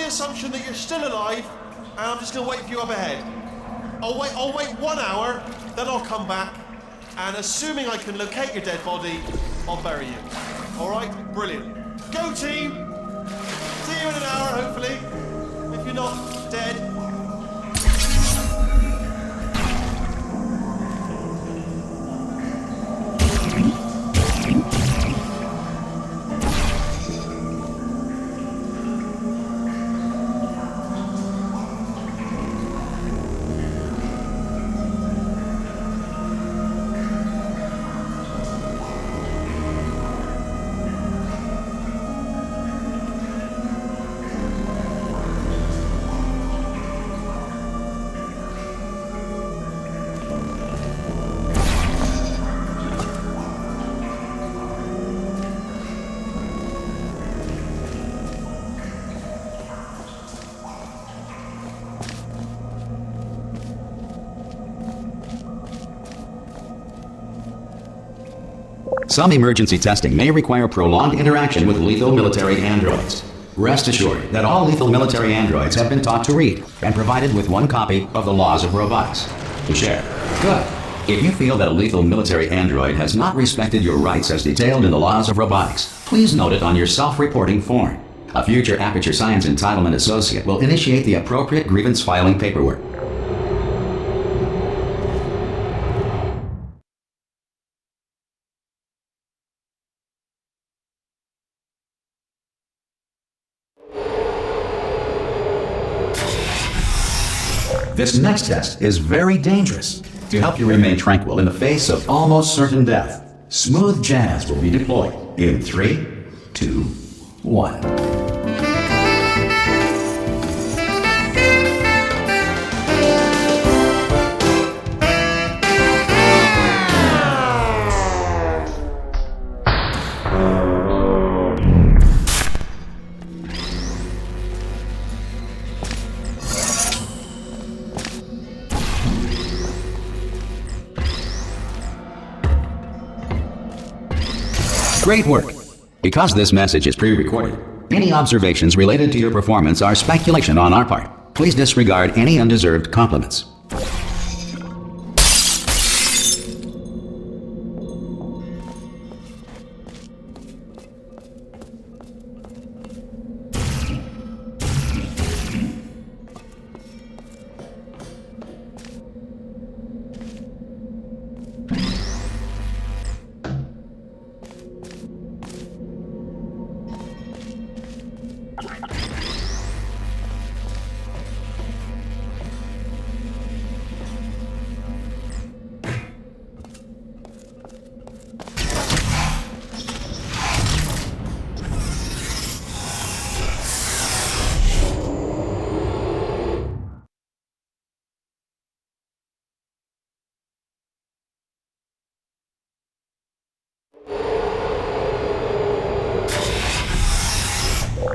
assumption that you're still alive, and I'm just gonna wait for you up ahead. I'll wait 1 hour, then I'll come back, and assuming I can locate your dead body, I'll bury you. All right? Brilliant. Go team! See you in an hour, hopefully. If you're not dead. Some emergency testing may require prolonged interaction with lethal military androids. Rest assured that all lethal military androids have been taught to read and provided with one copy of the laws of robotics to share. Good. If you feel that a lethal military android has not respected your rights as detailed in the laws of robotics, please note it on your self-reporting form. A future Apature Science Entitlement Associate will initiate the appropriate grievance filing paperwork. This next test is very dangerous. To help you remain tranquil in the face of almost certain death, smooth jazz will be deployed in 3, 2, 1. Great work! Because this message is pre-recorded, any observations related to your performance are speculation on our part. Please disregard any undeserved compliments.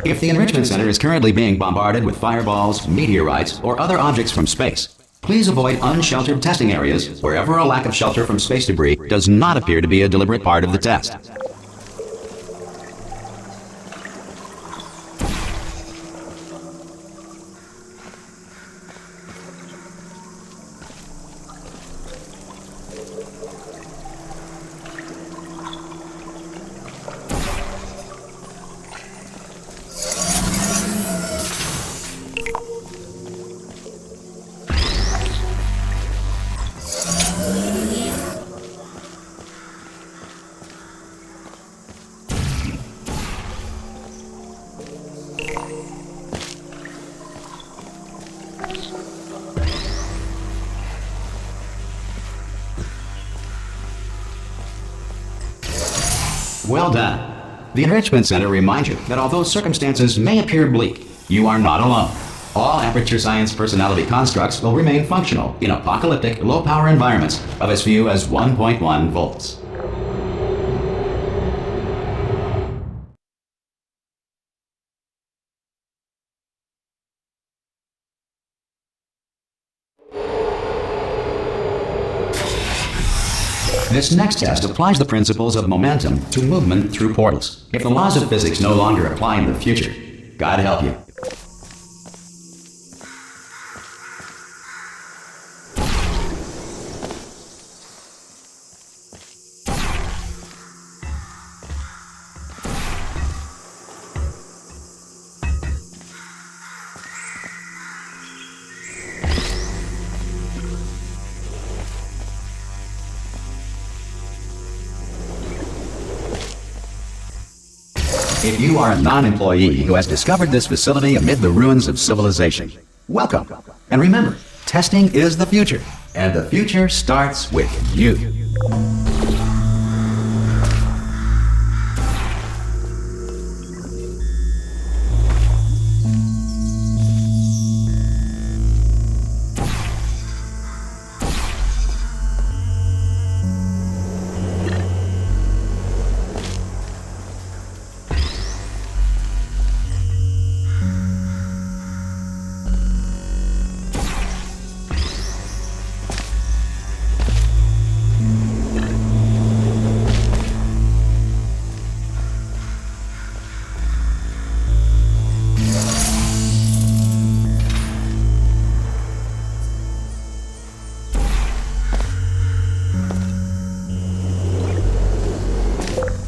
If the Enrichment Center is currently being bombarded with fireballs, meteorites, or other objects from space, please avoid unsheltered testing areas wherever a lack of shelter from space debris does not appear to be a deliberate part of the test. Well done. The Enrichment Center reminds you that although circumstances may appear bleak, you are not alone. All Apature Science personality constructs will remain functional in apocalyptic, low-power environments of as few as 1.1 volts. This next test applies the principles of momentum to movement through portals. If the laws of physics no longer apply in the future, God help you. If you are a non-employee who has discovered this facility amid the ruins of civilization, welcome. And remember, testing is the future, and the future starts with you.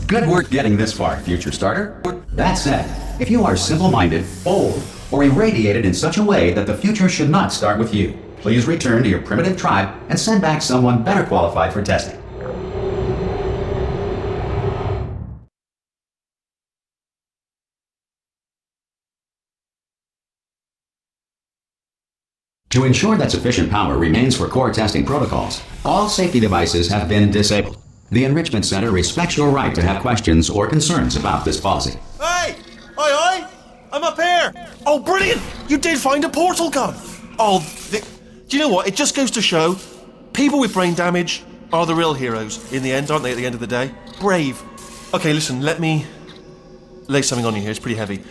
Good work getting this far, future starter. That said, if you are simple-minded, old, or irradiated in such a way that the future should not start with you, please return to your primitive tribe and send back someone better qualified for testing. To ensure that sufficient power remains for core testing protocols, all safety devices have been disabled. The Enrichment Center respects your right to have questions or concerns about this policy. Hey! Oi! I'm up here! Oh, brilliant! You did find a portal gun! Oh, do you know what? It just goes to show, people with brain damage are the real heroes in the end, aren't they, at the end of the day? Brave. Okay, listen, let me lay something on you here. It's pretty heavy.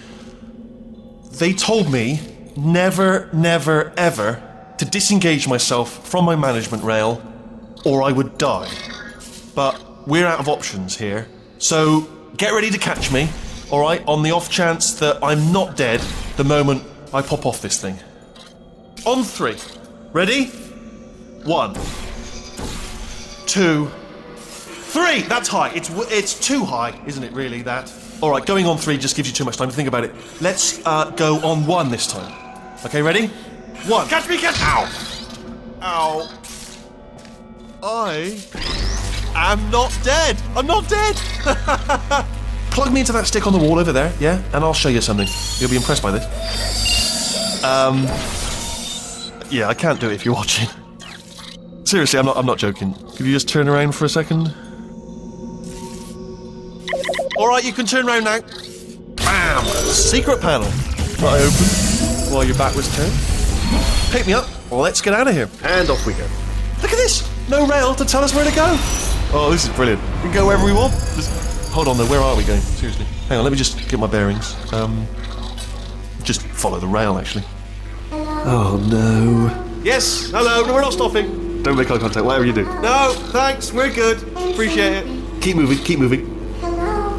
They told me never, never, ever to disengage myself from my management rail or I would die. But we're out of options here, so get ready to catch me, alright, on the off chance that I'm not dead the moment I pop off this thing. On 3. Ready? 1, 2, 3! That's high. It's too high, isn't it, really, that? Alright, going on 3 just gives you too much time to think about it. Let's go on 1 this time. Okay, ready? 1. Catch me, catch... Ow! I'm not dead! I'm not dead! Plug me into that stick on the wall over there, yeah? And I'll show you something. You'll be impressed by this. Yeah, I can't do it if you're watching. Seriously, I'm not joking. Could you just turn around for a second? Alright, you can turn around now. Bam! Secret panel. That I opened while your back was turned. Pick me up. Let's get out of here. And off we go. Look at this! No rail to tell us where to go. Oh, this is brilliant. We can go wherever we want. Hold on though, where are we going? Seriously. Hang on, let me just get my bearings. Just follow the rail, actually. Hello. Oh, no. Yes, hello. No, we're not stopping. Don't make eye contact, whatever you do. No, thanks, we're good. Appreciate it. Keep moving, keep moving. Hello.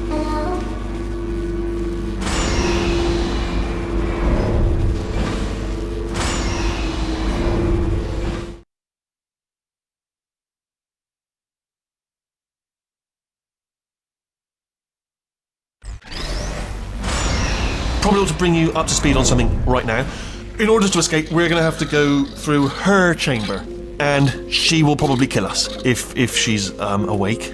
Hello. Probably ought to bring you up to speed on something right now. In order to escape, we're going to have to go through her chamber, and she will probably kill us if she's awake.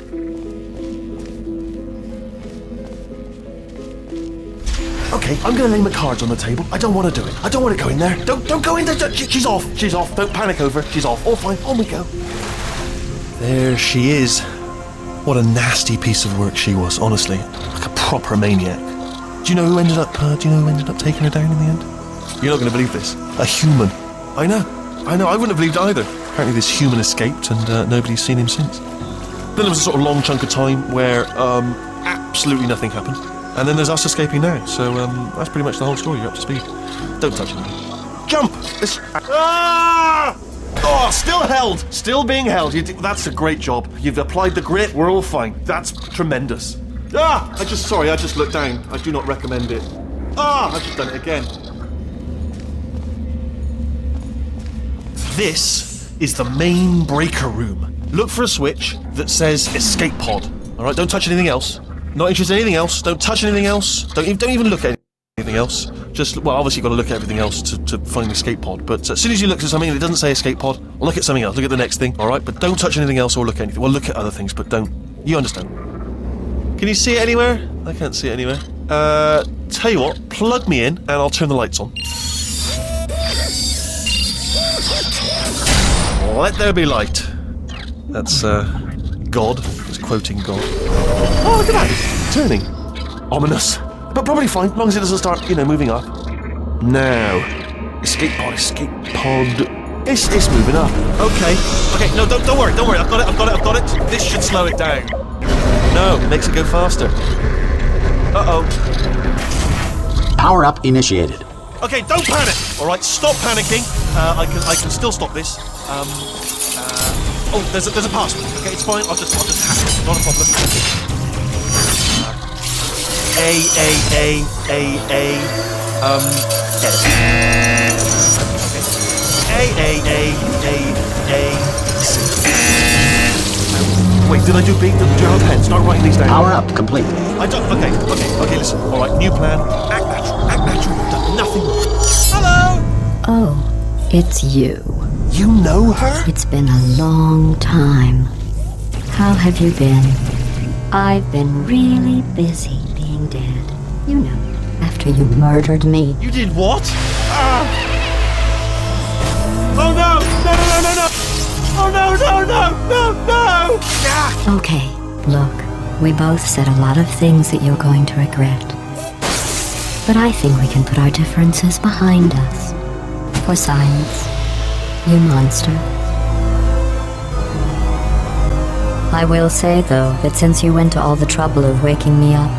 Okay, I'm going to lay my cards on the table. I don't want to do it. I don't want to go in there. Don't go in there. She's off. She's off. Don't panic over. She's off. All fine. On we go. There she is. What a nasty piece of work she was, honestly. Like a proper maniac. Do you know who ended up taking her down in the end? You're not going to believe this. A human. I know. I wouldn't have believed it either. Apparently this human escaped and nobody's seen him since. Then there was a sort of long chunk of time where absolutely nothing happened. And then there's us escaping now. So that's pretty much the whole story. You're up to speed. Don't touch anything. Jump! Ah! Oh, still held. Still being held. That's a great job. You've applied the grit. We're all fine. That's tremendous. Ah! I just looked down. I do not recommend it. Ah! I've just done it again. This is the main breaker room. Look for a switch that says escape pod. Alright, don't touch anything else. Not interested in anything else. Don't touch anything else. Don't even look at anything else. Just, well, obviously you've got to look at everything else to find the escape pod. But as soon as you look at something and it doesn't say escape pod, look at something else. Look at the next thing, alright? But don't touch anything else or look at anything. Well, look at other things, but don't. You understand. Can you see it anywhere? I can't see it anywhere. Tell you what, plug me in and I'll turn the lights on. Let there be light. That's, God. He's quoting God. Oh, look at that! Turning. Ominous. But probably fine, as long as it doesn't start, moving up. Now. Escape pod. It's moving up. Okay, no, don't worry. I've got it. This should slow it down. No, it makes it go faster. Uh-oh. Power up initiated. Okay, don't panic! Alright, stop panicking. I can still stop this. Oh, there's a password. Okay, it's fine. I'll just hack it. Not a problem. Wait, did I do B? Did you have a pen? Start writing these down. Power up complete. I don't. Okay, listen. Alright, new plan. Act natural. You've done nothing wrong. Hello! Oh, it's you. You know her? It's been a long time. How have you been? I've been really busy being dead. You know, after you murdered me. You did what? Oh no! No! Oh no! Ah! Okay, look, we both said a lot of things that you're going to regret. But I think we can put our differences behind us. For science, you monster. I will say, though, that since you went to all the trouble of waking me up,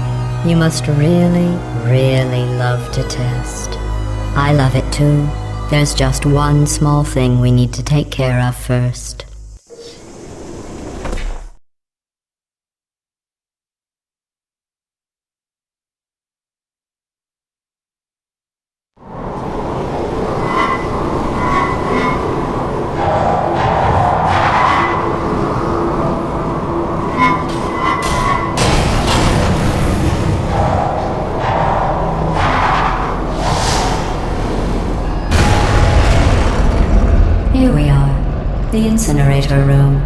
you must really, really love to test. I love it too. There's just one small thing we need to take care of first. Here we are, the incinerator room.